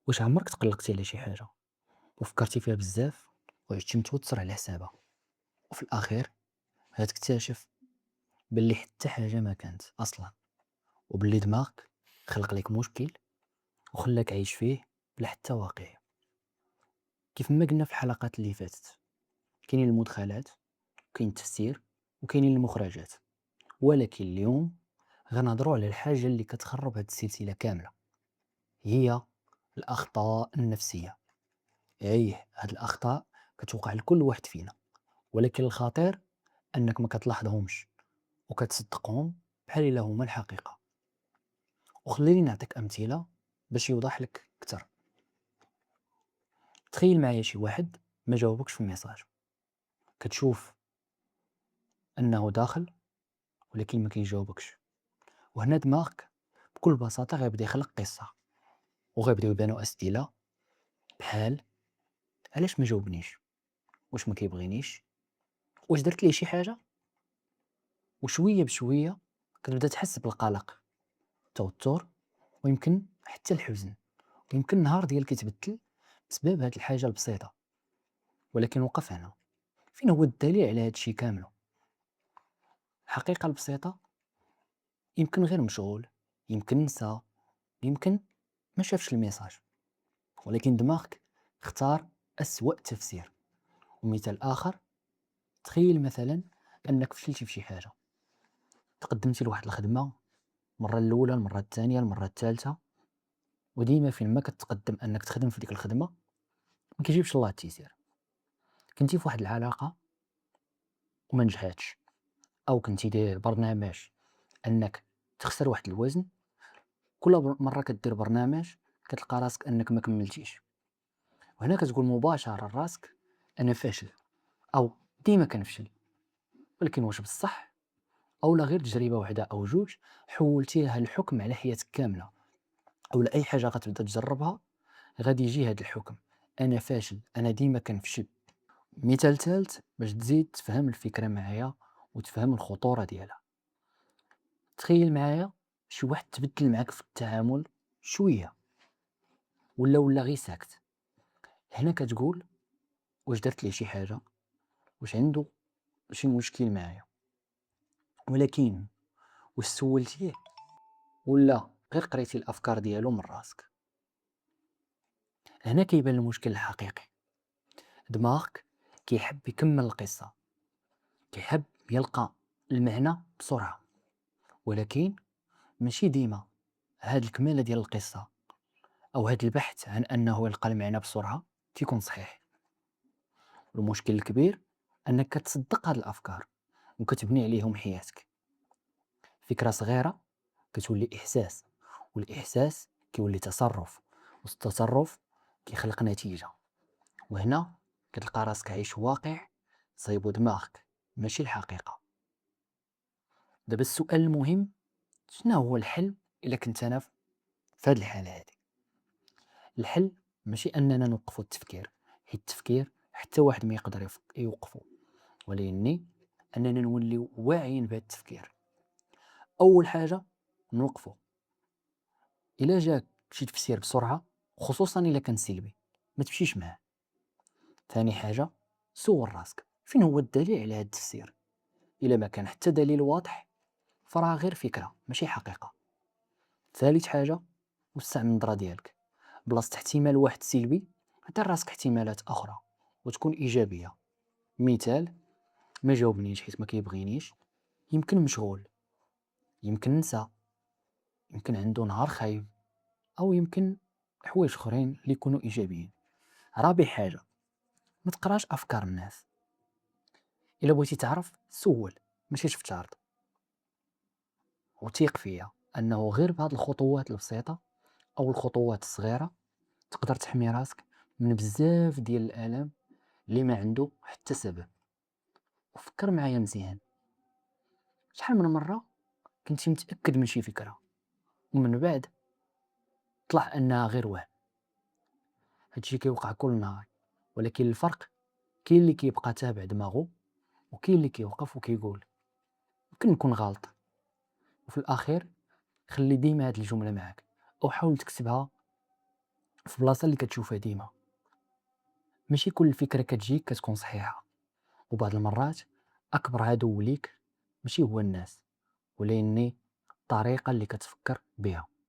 واش عمرك تقلقتي على شي حاجة وفكرتي فيها بزاف وعشتي متوتر على حسابها، وفي الأخير غتكتشف باللي حتى حاجة ما كانت أصلا، وباللي دماغك خلق لك مشكل وخلاك عايش فيه بلا حتى واقع. كيف ما قلنا في الحلقات اللي فاتت، كاينين المدخلات، كاين التفسير، وكاينين المخرجات. ولكن اليوم غنهضروا على الحاجة اللي كتخرب هاد السلسلة كاملة، هي الأخطاء النفسية. هاد الأخطاء كتوقع لكل واحد فينا، ولكن الخطير أنك ما كتلاحظهمش وكتصدقهم بحال إلا هما الحقيقة. وخليني نعطيك أمثلة باش يوضح لك أكثر. تخيل معايا شي واحد ما جاوبكش في الميساج، كتشوف أنه داخل ولكن ما كيجاوبكش، وهنا دماغك بكل بساطة غيبدا يخلق قصة، وغيبداو يبانو أسئلة بحال: علاش ما جاوبنيش؟ واش ما كيبغينيش؟ واش درت ليه شي حاجة؟ وشوية بشوية كتبدا تحس بالقلق، التوتر، ويمكن حتى الحزن. ويمكن النهار ديالك يتبدل بسبب هاد الحاجة البسيطة. ولكن وقف هنا، فين هو الدليل على هاد الشي كامل؟ الحقيقة البسيطة: يمكن غير مشغول، يمكن نسى، يمكن ما شافش الميساج، ولكن دماغك اختار أسوأ تفسير. ومثال آخر: تخيل مثلا أنك فشلتي في شي حاجة، تقدمتي لواحد الخدمة المرة الأولى، المرة الثانية، المرة الثالثة، وديما فين ما كتقدم أنك تخدم في ديك الخدمة ما كيجيبش الله التيسير. كنتي في واحد العلاقة وما نجحاتش، أو كنتي داير برنامج أنك تخسر واحد الوزن، كل مرة كدير برنامج كتلقى راسك أنك ما كملتيش، وهنا كتقول مباشرة لراسك أنا فاشل، أو ديما كنفشل. ولكن واش بصح؟ أو لا غير تجربة واحدة أو جوج حولتيها الحكم على حياتك كاملة، أو أي حاجة غتبدا تجربها غادي يجي هذا الحكم: أنا فاشل، أنا ديما كنفشل. مثال ثالث باش تزيد تفهم الفكرة معايا وتفهم الخطورة ديالها. تخيل معايا شي واحد تبدل معاك في التعامل شوية، ولا غير ساكت. هنا كتقول: واش درت ليه شي حاجة؟ واش عنده شي مشكل معايا؟ ولكن واش سولتيه ولا غير قريتي الافكار ديالو من راسك؟ هنا كيبان المشكل الحقيقي. دماغك كيحب يكمل القصة، كيحب يلقى المعنى بسرعة، ولكن ماشي ديما هاد الكمالة ديال القصة أو هاد البحث عن أنه يلقى المعنى بسرعة تيكون صحيح. المشكل الكبير أنك كتصدق هاد الأفكار وكتبني عليهم حياتك. فكرة صغيرة كتولي إحساس، والإحساس كيولي تصرف، والتصرف كيخلق نتيجة. وهنا كتلقى راسك عايش واقع صايبو دماغك، ماشي الحقيقة. دابا السؤال المهم: شنو هو الحل إلا كنت أنا في هاد الحالة هادي؟ الحل ماشي أننا نوقفوا التفكير، حيت التفكير حتى واحد ما يقدر يوقفه، ولكن أننا نوليو واعيين بهذا التفكير. أول حاجة نوقفو. إلا جاك شي تفسير بسرعة، خصوصا إلا كان سلبي، ما تمشيش معاه. ثاني حاجة، سول راسك فين هو الدليل على هذا التفسير. إلا ما كان حتى دليل واضح فراه غير فكرة ماشي حقيقة. ثالث حاجة، وسع من النظرة ديالك. بلاصة احتمال واحد سلبي عطي راسك احتمالات أخرى وتكون إيجابية. مثال: ما جاوبنيش حيت ما كيبغينيش، يمكن مشغول، يمكن نسى، يمكن عنده نهار خايب، أو يمكن حوايج أخرين اللي يكونوا إيجابيين. رابع حاجة، ما تقراش أفكار الناس. إلا بغيتي تعرف سول، ماشي تفترض. وثيق فيا أنه غير بهاد الخطوات البسيطة أو الخطوات الصغيرة تقدر تحمي راسك من بزاف ديال الآلام اللي ما عنده حتى سبب. وفكر معايا مزيان، شحال من مرة كنتي متأكد من شي فكرة ومن بعد طلع أنها غير وهم؟ هادشي كيوقع كل نهار، ولكن الفرق كاين اللي كيبقى تابع دماغه، وكاين اللي كيوقف وكيقول يمكن نكون غلط. وفي الأخير خلي ديما هاد الجملة معاك، أو حاول تكتبها في بلاصة اللي كتشوفها ديما. ماشي كل فكرة كتجيك كتكون صحيحة، وبعض المرات أكبر عدو ليك ماشي هو الناس، ولكن الطريقة اللي كتفكر بها.